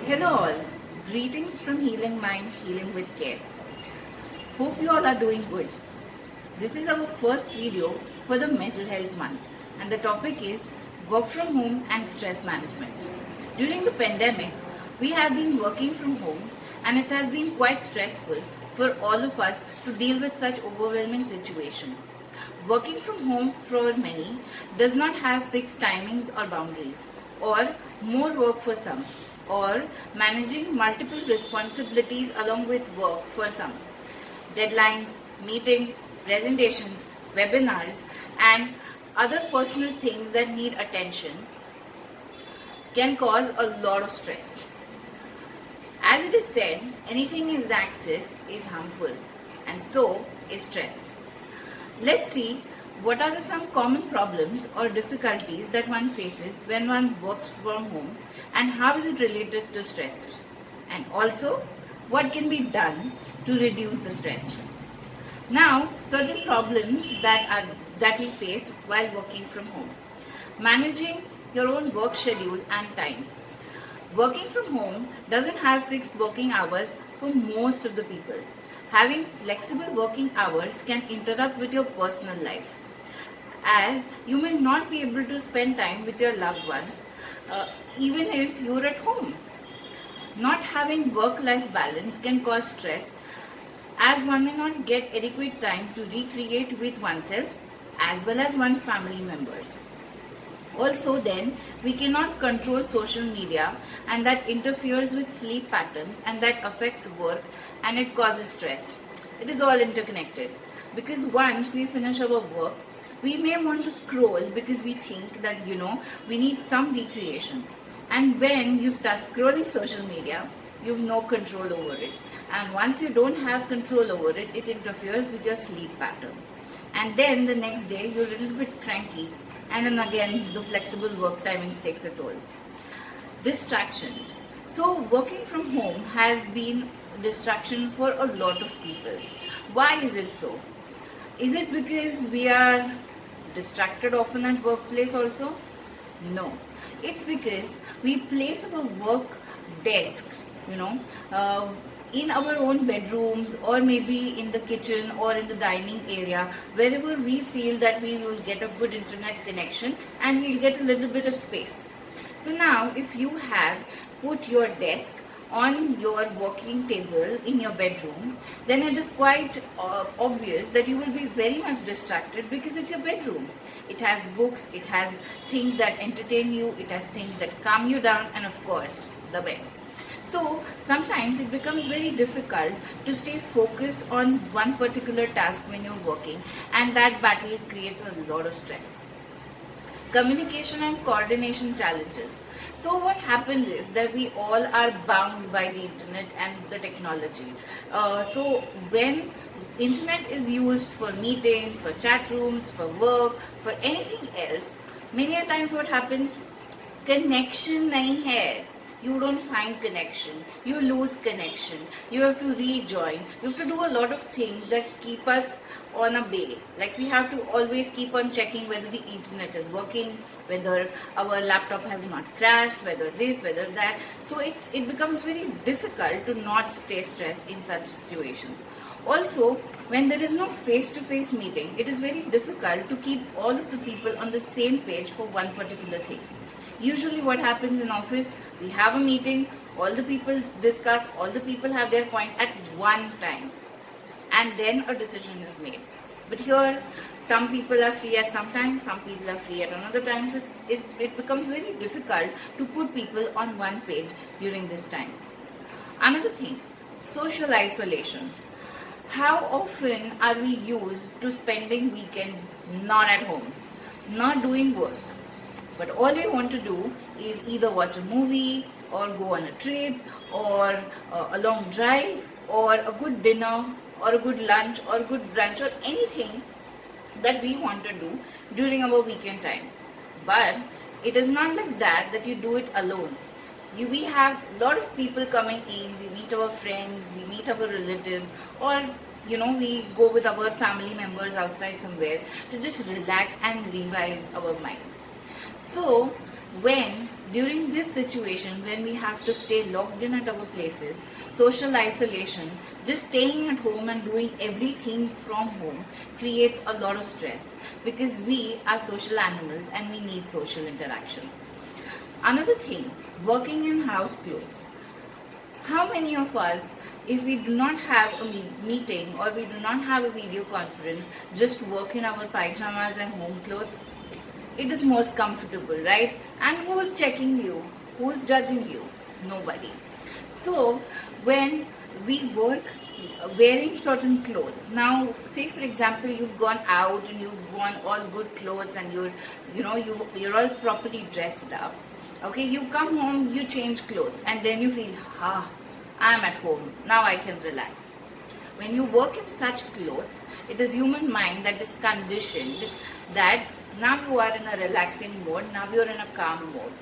Hello all, greetings from Healing Mind, Healing with Care. Hope you all are doing good. This is our first video for the Mental Health Month and the topic is work from home and stress management. During the pandemic, we have been working from home and it has been quite stressful for all of us to deal with such overwhelming situation. Working from home for many does not have fixed timings or boundaries, or more work for some, or managing multiple responsibilities along with work for some. Deadlines, meetings, presentations, webinars, and other personal things that need attention can cause a lot of stress. As it is said, anything in excess is harmful, and so is stress. Let's see what are some common problems or difficulties that one faces when one works from home and how is it related to stress, and also what can be done to reduce the stress. Now, certain problems that we face while working from home. Managing your own work schedule and time. Working from home doesn't have fixed working hours for most of the people. Having flexible working hours can interrupt with your personal life, as you may not be able to spend time with your loved ones even if you're at home. Not having work-life balance can cause stress, as one may not get adequate time to recreate with oneself as well as one's family members. Also then, we cannot control social media and that interferes with sleep patterns and that affects work and it causes stress. It is all interconnected, because once we finish our work, we may want to scroll because we think that we need some recreation. And when you start scrolling social media, you have no control over it. And once you don't have control over it, it interferes with your sleep pattern. And then the next day, you're a little bit cranky. And then again, the flexible work timings takes a toll. Distractions. So working from home has been a distraction for a lot of people. Why is it so? Is it because we are distracted often at workplace also? No. It's because we place our work desk, in our own bedrooms or maybe in the kitchen or in the dining area, wherever we feel that we will get a good internet connection and we'll get a little bit of space. So now if you have put your desk on your working table in your bedroom, then it is quite obvious that you will be very much distracted because it's your bedroom. It has books, it has things that entertain you, it has things that calm you down, and of course the bed. So sometimes it becomes very difficult to stay focused on one particular task when you're working, and that battle creates a lot of stress. Communication and coordination challenges. So what happens is that we all are bound by the internet and the technology. So when internet is used for meetings, for chat rooms, for work, for anything else, many a times what happens, connection nahi hai. You don't find connection, you lose connection, you have to rejoin, you have to do a lot of things that keep us on a bay. Like we have to always keep on checking whether the internet is working, whether our laptop has not crashed, whether this, whether that. So it becomes very difficult to not stay stressed in such situations. Also, when there is no face-to-face meeting, it is very difficult to keep all of the people on the same page for one particular thing. Usually what happens in office, we have a meeting, all the people discuss, all the people have their point at one time, and then a decision is made. But here, some people are free at some time, some people are free at another time, so it becomes very difficult to put people on one page during this time. Another thing, social isolation. How often are we used to spending weekends not at home, not doing work? But all you want to do is either watch a movie or go on a trip or a long drive or a good dinner or a good lunch or a good brunch or anything that we want to do during our weekend time. But it is not like that you do it alone. We have a lot of people coming in, we meet our friends, we meet our relatives, or we go with our family members outside somewhere to just relax and revive our mind. So when During this situation, when we have to stay locked in at our places, social isolation, just staying at home and doing everything from home creates a lot of stress, because we are social animals and we need social interaction. Another thing, working in house clothes. How many of us, if we do not have a meeting or we do not have a video conference, just work in our pyjamas and home clothes? It is most comfortable, right? And who is checking you? Who is judging you? Nobody. So when we work wearing certain clothes, now say for example you've gone out and you've worn all good clothes and you're all properly dressed up. Okay, you come home, you change clothes, and then you feel, I'm at home, now I can relax. When you work in such clothes, it is human mind that is conditioned that now you are in a relaxing mode, now you are in a calm mode.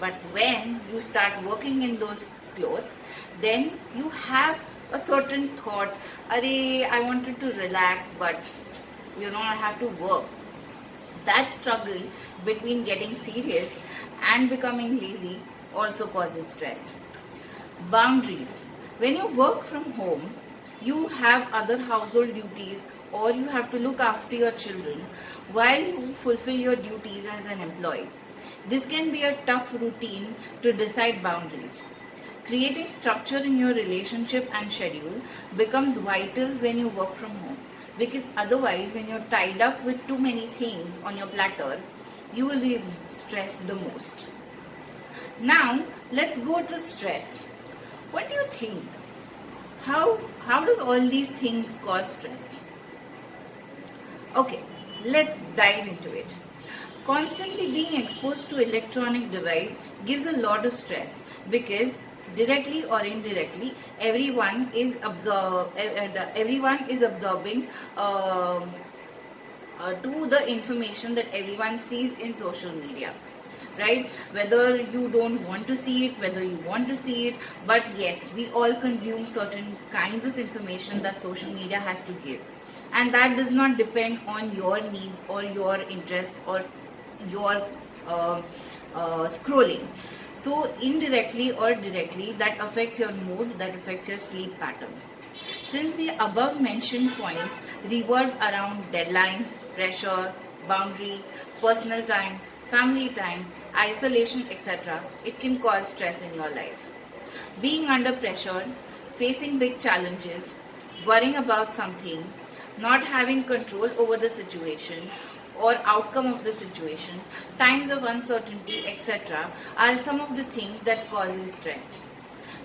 But when you start working in those clothes, then you have a certain thought, I wanted to relax, but I have to work. That struggle between getting serious and becoming lazy also causes stress. Boundaries. When you work from home, you have other household duties or you have to look after your children while you fulfill your duties as an employee. This can be a tough routine to decide boundaries. Creating structure in your relationship and schedule becomes vital when you work from home, because otherwise when you're tied up with too many things on your platter, you will be stressed the most. Now let's go to stress. What do you think? How does all these things cause stress? Okay, let's dive into it. Constantly being exposed to electronic device gives a lot of stress, because directly or indirectly everyone is absorbing to the information that everyone sees in social media, right? Whether you don't want to see it, whether you want to see it, but yes, we all consume certain kinds of information that social media has to give, and that does not depend on your needs or your interests or your scrolling. So indirectly or directly, that affects your mood, that affects your sleep pattern. Since the above mentioned points revolve around deadlines, pressure, boundary, personal time, family time, isolation, etc., it can cause stress in your life. Being under pressure, facing big challenges, worrying about something, not having control over the situation or outcome of the situation, times of uncertainty, etc., are some of the things that causes stress.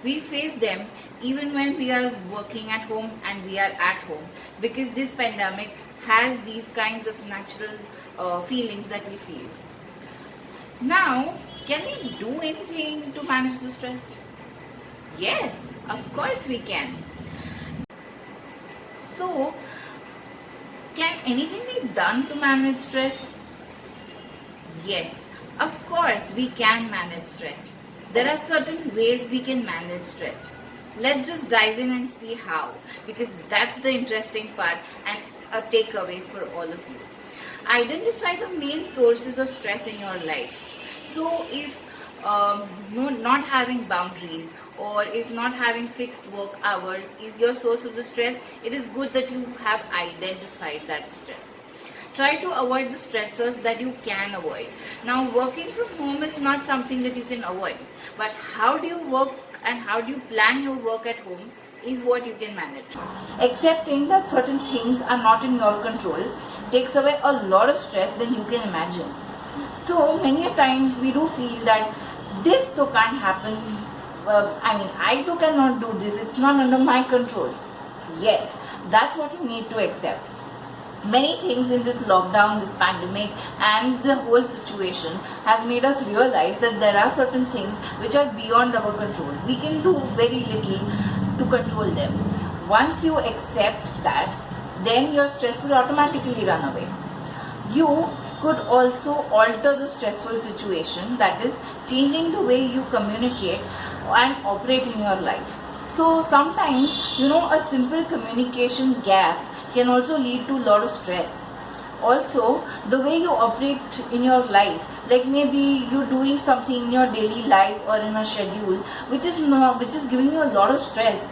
We face them even when we are working at home and we are at home, because this pandemic has these kinds of natural feelings that we feel. Now, can we do anything to manage the stress? Yes, of course we can. So, can anything be done to manage stress? Yes, of course we can manage stress. There are certain ways we can manage stress. Let's just dive in and see how, because that's the interesting part and a takeaway for all of you. Identify the main sources of stress in your life. So if not having boundaries or if not having fixed work hours is your source of the stress, it is good that you have identified that stress. Try to avoid the stressors that you can avoid. Now, working from home is not something that you can avoid, but how do you work and how do you plan your work at home is what you can manage. Accepting that certain things are not in your control takes away a lot of stress than you can imagine. So many times we do feel that this too can't happen. I too cannot do this. It's not under my control. Yes, that's what you need to accept. Many things in this lockdown, this pandemic, and the whole situation has made us realize that there are certain things which are beyond our control. We can do very little to control them. Once you accept that, then your stress will automatically run away. You could also alter the stressful situation, that is, changing the way you communicate and operate in your life. So sometimes, a simple communication gap can also lead to a lot of stress. Also, the way you operate in your life Like maybe you're doing something in your daily life or in a schedule which is giving you a lot of stress.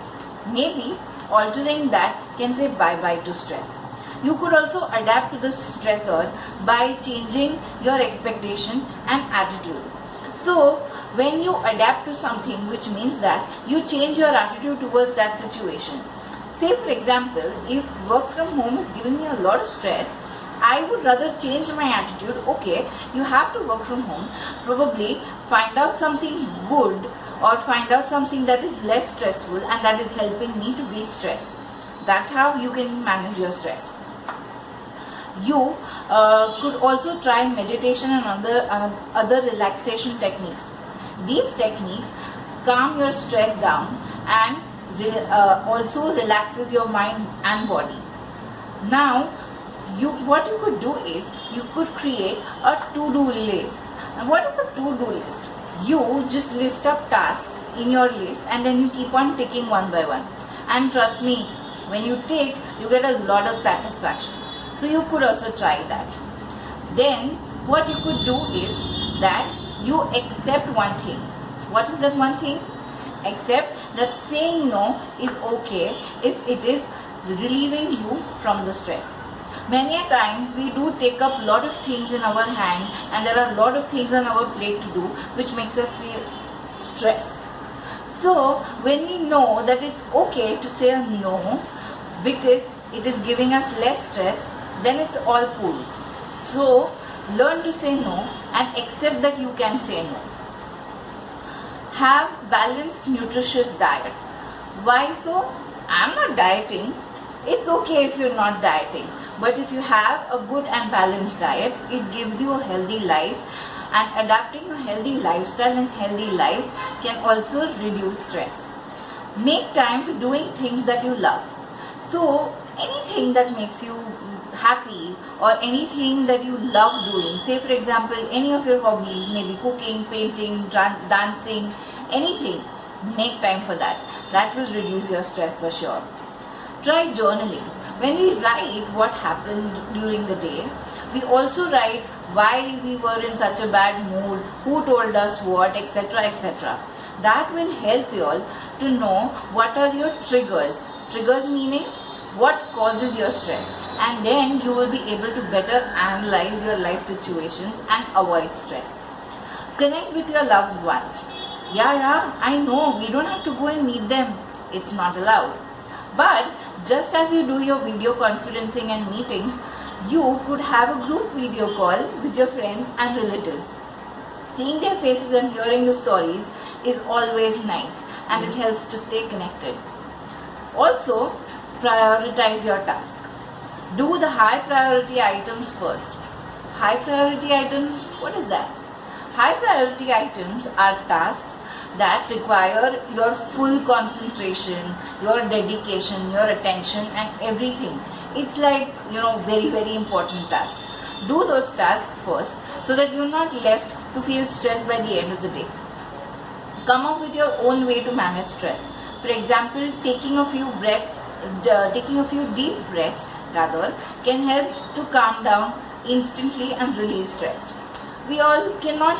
Maybe altering that can say bye bye to stress. You could also adapt to the stressor by changing your expectation and attitude. So when you adapt to something, which means that you change your attitude towards that situation. Say for example, if work from home is giving me a lot of stress, I would rather change my attitude. Okay, you have to work from home. Probably find out something good or find out something that is less stressful and that is helping me to beat stress. That's how you can manage your stress. You could also try meditation and other relaxation techniques. These techniques calm your stress down and also relaxes your mind and body. Now, what you could do is you could create a to-do list. And what is a to-do list? You just list up tasks in your list and then you keep on ticking one by one. And trust me, when you tick, you get a lot of satisfaction. So you could also try that. Then what you could do is that you accept one thing. What is that one thing? Accept that saying no is okay if it is relieving you from the stress. Many a times we do take up a lot of things in our hand and there are a lot of things on our plate to do which makes us feel stressed. So when we know that it's okay to say a no because it is giving us less stress, then it's all cool. So learn to say no and accept that you can say no. Have balanced nutritious diet. Why so? I'm not dieting. It's okay if you're not dieting. But if you have a good and balanced diet, it gives you a healthy life, and adapting a healthy lifestyle and healthy life can also reduce stress. Make time for doing things that you love. So anything that makes you happy or anything that you love doing, say for example any of your hobbies, maybe cooking, painting, dancing, anything, make time for that. That will reduce your stress for sure. Try journaling. When we write what happened during the day, we also write why we were in such a bad mood, who told us what, etc., etc. That will help you all to know what are your triggers. Triggers meaning what causes your stress, and then you will be able to better analyze your life situations and avoid stress. Connect with your loved ones. Yeah, I know we don't have to go and meet them. It's not allowed. But just as you do your video conferencing and meetings, you could have a group video call with your friends and relatives. Seeing their faces and hearing the stories is always nice and it helps to stay connected. Also, prioritize your task. Do the high priority items first. High priority items, what is that? High priority items are tasks that require your full concentration, your dedication, your attention and everything. It's like, very, very important tasks. Do those tasks first so that you're not left to feel stressed by the end of the day. Come up with your own way to manage stress. For example, taking a few deep breaths can help to calm down instantly and relieve stress. We all cannot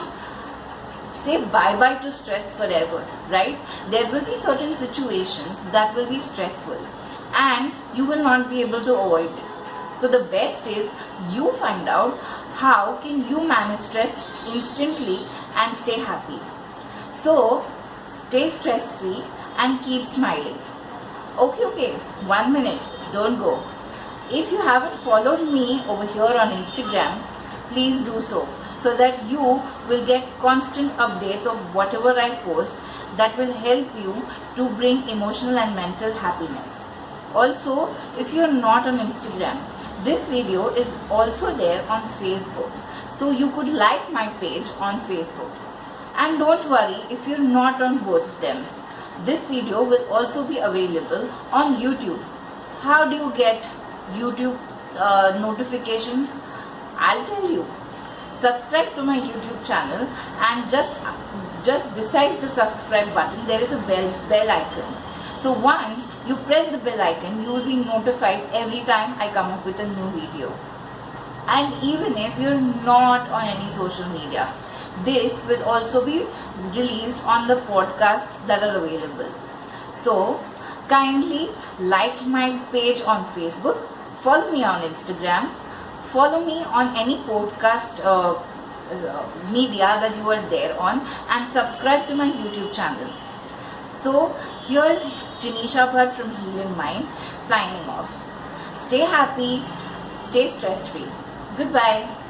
say bye-bye to stress forever, right? There will be certain situations that will be stressful and you will not be able to avoid it. So the best is you find out how can you manage stress instantly and stay happy. So stay stress-free and keep smiling. Okay, 1 minute, don't go. If you haven't followed me over here on Instagram, please do so that you will get constant updates of whatever I post that will help you to bring emotional and mental happiness. Also, if you're not on Instagram, this video is also there on Facebook. So you could like my page on Facebook. And don't worry if you're not on both of them. This video will also be available on YouTube. How do you get YouTube notifications? I'll tell you. Subscribe to my YouTube channel and just beside the subscribe button there is a bell icon. So once you press the bell icon, you will be notified every time I come up with a new video. And even if you're not on any social media, this will also be released on the podcasts that are available. So kindly like my page on Facebook, follow me on Instagram, follow me on any podcast media that you are there on, and subscribe to my YouTube channel. So here's Janisha Bhatt from Healing Mind signing off. Stay happy, stay stress free. Goodbye.